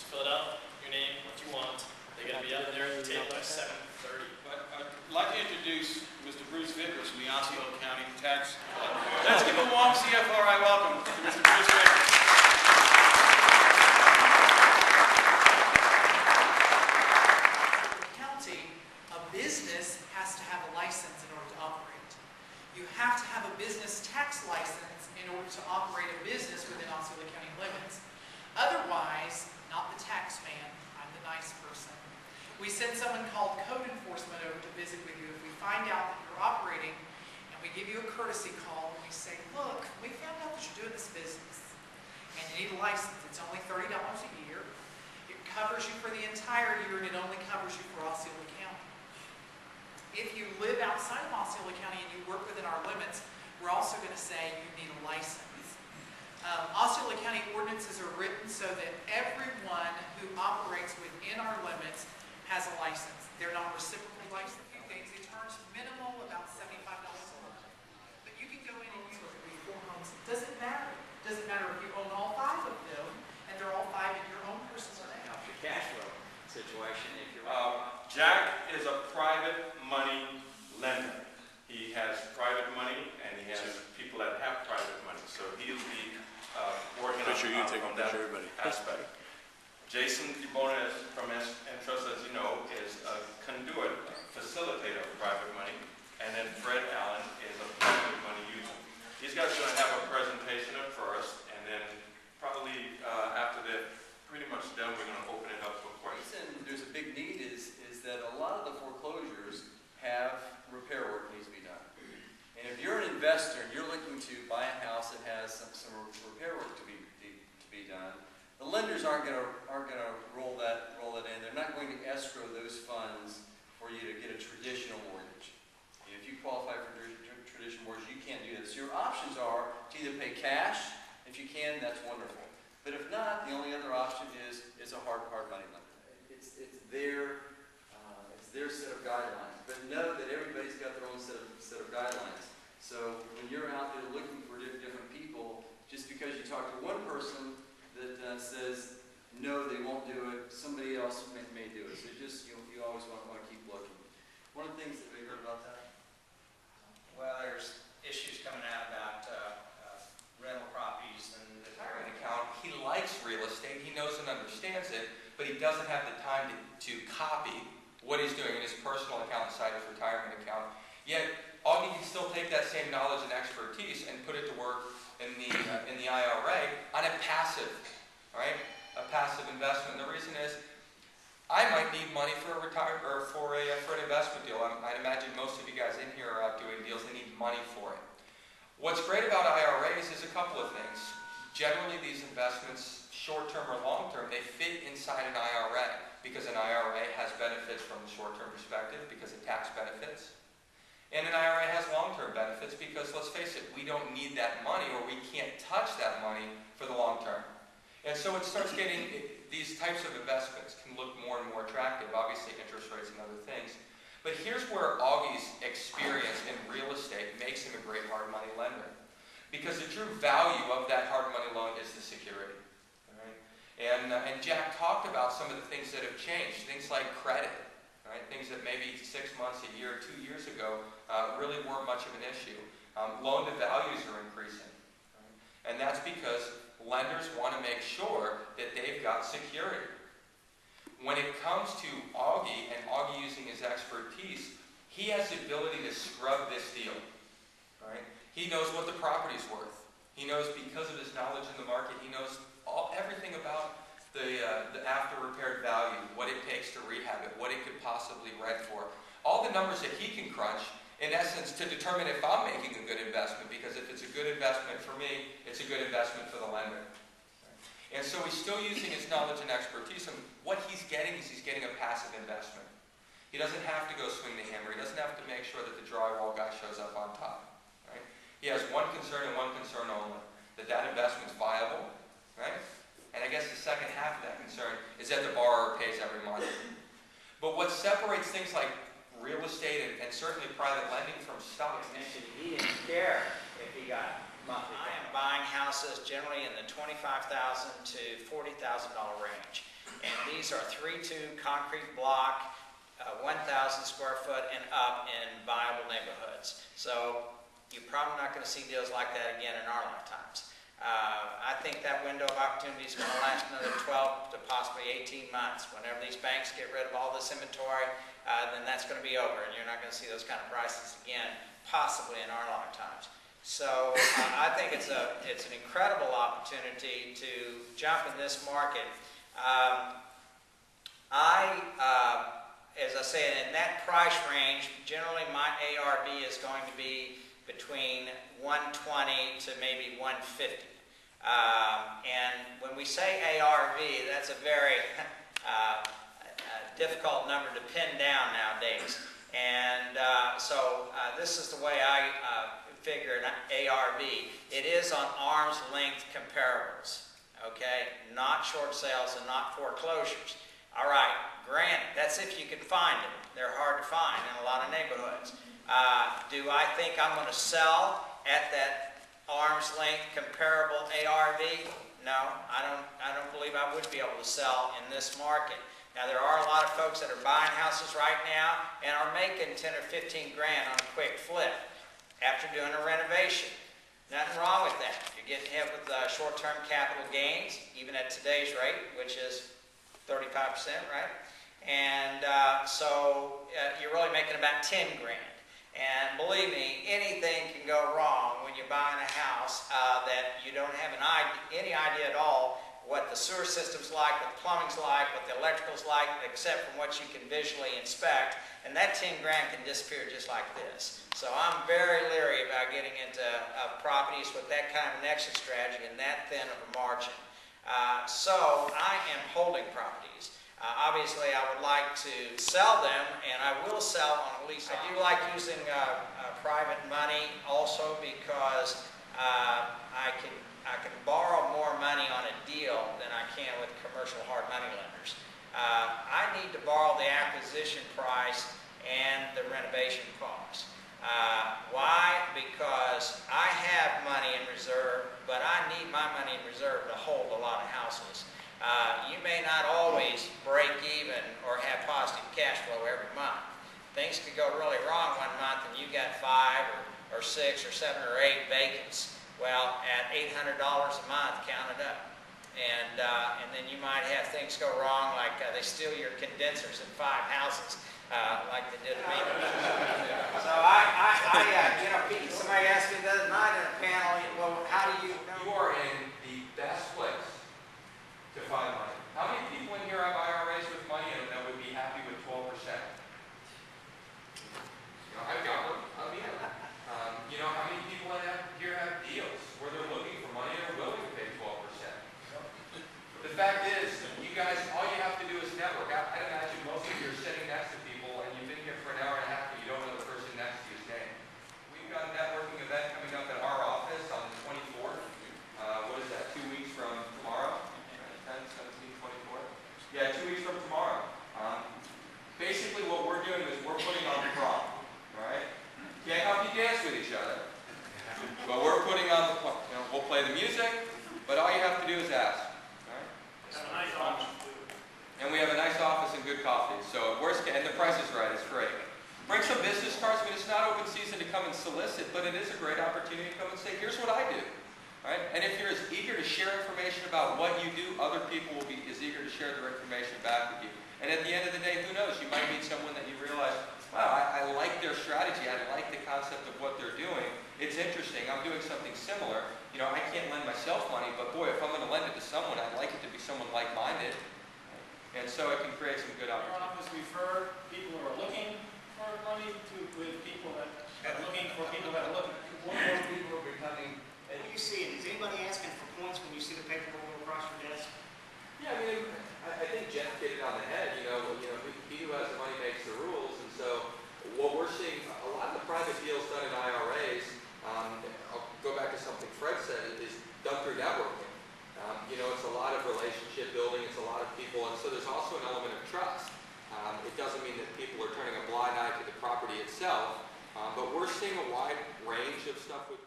Just fill it out, your name, what you want. They're going to be out there at the table by 7:30. I'd like to introduce Mr. Bruce Vickers from the Osceola County Tax Collector. Let's give a warm CFRI welcome to Mr. Bruce Vickers. A business has to have a license in order to operate. You have to have a business tax license in order to operate a business within Osceola County limits. Otherwise, not the tax man, I'm the nice person. We send someone called code enforcement over to visit with you if we find out that you're operating, and we give you a courtesy call and we say, look, we found out that you're doing this business and you need a license. It's only $30 a year. It covers you for the entire year, and it only covers you for Osceola County. If you live outside of Osceola County and you work within our limits, we're also going to say you need a license. Osceola County ordinances are written so that everyone who operates within our limits has a license. They're not reciprocally licensed. They charge minimal, about $75 a month. But you can go in and use 3 or 4 homes. It doesn't matter. It doesn't matter if you own all 5 of them, and they're all 5 in your own personal name. The cash flow situation, if you're Jack is a private money lender. He has private money, and he has people that have private money. So he is the organizer on that aspect. Jason DeBona from Entrust, as you know, is a conduit, facilitator of private money, and then Fred Allen is a private money user. These guys are going to have a presentation at first, and then probably after they're pretty much done, we're going to open it up for questions. The reason there's a big need is that a lot of the foreclosures have repair work needs to be done. And if you're an investor and you're looking to buy a house that has some repair work to be done, the lenders aren't going to roll that in. They're not going to escrow those funds for you to get a traditional mortgage. If you qualify for traditional mortgage, you can't do that. So your options are to either pay cash. If you can, that's wonderful. But if not, the only other option is a hard money lender. It's their set of guidelines. But know that everybody's got their own set of guidelines. So when you're out there looking for different people, just because you talk to one person that says no, they won't do it, somebody else may do it. So just you always want to keep looking. One of the things that we heard about that. Well, there's issues coming out about rental properties and the retirement account. He likes real estate. He knows and understands it, but he doesn't have the time to copy what he's doing in his personal account inside his retirement account. Yet, Augie can still take that same knowledge and expertise and put it to work in the IRA on a passive, right? A passive investment. And the reason is, I might need money for an investment deal. I'd imagine most of you guys in here are out doing deals. They need money for it. What's great about IRAs is a couple of things. Generally, these investments, short-term or long-term, they fit inside an IRA because an IRA has benefits from a short-term perspective because of tax benefits. And an IRA has long-term benefits because, let's face it, we don't need that money or we can't touch that money for the long term. And so it starts getting, these types of investments can look more and more attractive, obviously interest rates and other things. But here's where Augie's experience in real estate makes him a great hard money lender. Because the true value of that hard money loan is the security. Right? And Jack talked about some of the things that have changed, things like credit. Right? Things that maybe 6 months, a year, 2 years ago really weren't much of an issue. Loan to values are increasing. Right? And that's because lenders want to make sure that they've got security. When it comes to Augie and Augie using his expertise, he has the ability to scrub this deal. Right? He knows what the property's worth. He knows, because of his knowledge in the market, he knows everything about the after repaired value, what it takes to rehab it, what it could possibly rent for. All the numbers that he can crunch, in essence, to determine if I'm making a good investment, because if it's a good investment for me, it's a good investment for the lender. And so he's still using his knowledge and expertise, and what he's getting is he's getting a passive investment. He doesn't have to go swing the hammer. He doesn't have to make sure that the drywall guy shows up on top. Right? He has one concern and one concern only, that investment's viable. Right? And I guess the second half of that concern is that the borrower pays every month. But what separates things like real estate and certainly private lending from stocks. He mentioned he didn't care if he got monthly I am payment? buying houses generally in the $25,000 to $40,000 range. And these are 3-2 concrete block, 1,000 square foot and up in viable neighborhoods. So you're probably not going to see deals like that again in our lifetimes. I think that window of opportunity is going to last another 12 to possibly 18 months. Whenever these banks get rid of all this inventory, then that's going to be over, and you're not going to see those kind of prices again, possibly in our lifetimes. So I think it's an incredible opportunity to jump in this market. As I said, in that price range, generally my ARV is going to be between 120 to maybe 150. And when we say ARV, that's a very difficult number to pin down nowadays. And so this is the way I figure an ARV. It is on arm's length comparables, okay? Not short sales and not foreclosures. All right, granted, that's if you can find them. They're hard to find in a lot of neighborhoods. Do I think I'm going to sell at that arm's length comparable ARV? No, I don't believe I would be able to sell in this market. Now, there are a lot of folks that are buying houses right now and are making 10 or 15 grand on a quick flip after doing a renovation. Nothing wrong with that. You're getting hit with short-term capital gains, even at today's rate, which is 35%, right? And so you're really making about 10 grand. And believe me, anything can go wrong when you're buying a house that you don't have any idea at all what the sewer system's like, what the plumbing's like, what the electrical's like, except from what you can visually inspect. And that 10 grand can disappear just like this. So I'm very leery about getting into properties with that kind of an exit strategy and that thin of a margin. So I am holding properties. Obviously, I would like to sell them, and I will sell on a lease. I do like using private money also because I can borrow more money on a deal than I can with commercial hard money lenders. I need to borrow the acquisition price and the renovation cost. Why? Because I have money in reserve, but I need my money in reserve to hold a lot of houses. You may not always break even or have positive cash flow every month. Things could go really wrong one month and you got 5 or 6 or 7 or 8 vacants. Well, at $800 a month, count it up. And then you might have things go wrong, like they steal your condensers in 5 houses, like they did to me. So somebody asked me the other night in a panel, well, how do you know? You are in the best place to find money. How many people in here have IRAs with money that would be happy with 12%? I've got one. How many people here have deals where they're looking for money and are willing to pay 12%? The fact is, you guys, all you have to do is network. I'd imagine most of you are sitting next to people and you've been here for an hour and a half and you don't know the person next to you's name. We've got a networking event coming up at our office on the 24th. What is that, 2 weeks from tomorrow? 10, 17, 24? Yeah, 2 weeks from tomorrow. Basically what we're doing is we're putting on the prom, right? Can't help you dance with each other. But we're putting on the, we'll play the music, but all you have to do is ask. Right? And we have a nice office and good coffee. So worst case, and the price is right, it's great. Bring some business cards. I mean, it's not open season to come and solicit, but it is a great opportunity to come and say, here's what I do. Right? And if you're as eager to share information about what you do, other people will be as eager to share their information back with you. And at the end of the day, who knows? You might meet someone that you realize, wow, I like their strategy. I like the concept of what they're doing. It's interesting. I'm doing something similar. I can't lend myself money, but boy, if I'm going to lend it to someone, I'd like it to be someone like-minded. And so it can create some good Our opportunities. office refer people who are looking for money with people that are looking for people that are looking. More and more people are becoming, what do you see? Is anybody asking for points when you see the paper roll across your desk? Yeah, I think Jeff hit it on the head. He who has the money makes the rules. And so what we're seeing, a lot of the private deals done in IRAs, I'll go back to something Fred said, is done through networking. It's a lot of relationship building, it's a lot of people, and so there's also an element of trust. It doesn't mean that people are turning a blind eye to the property itself, but we're seeing a wide range of stuff with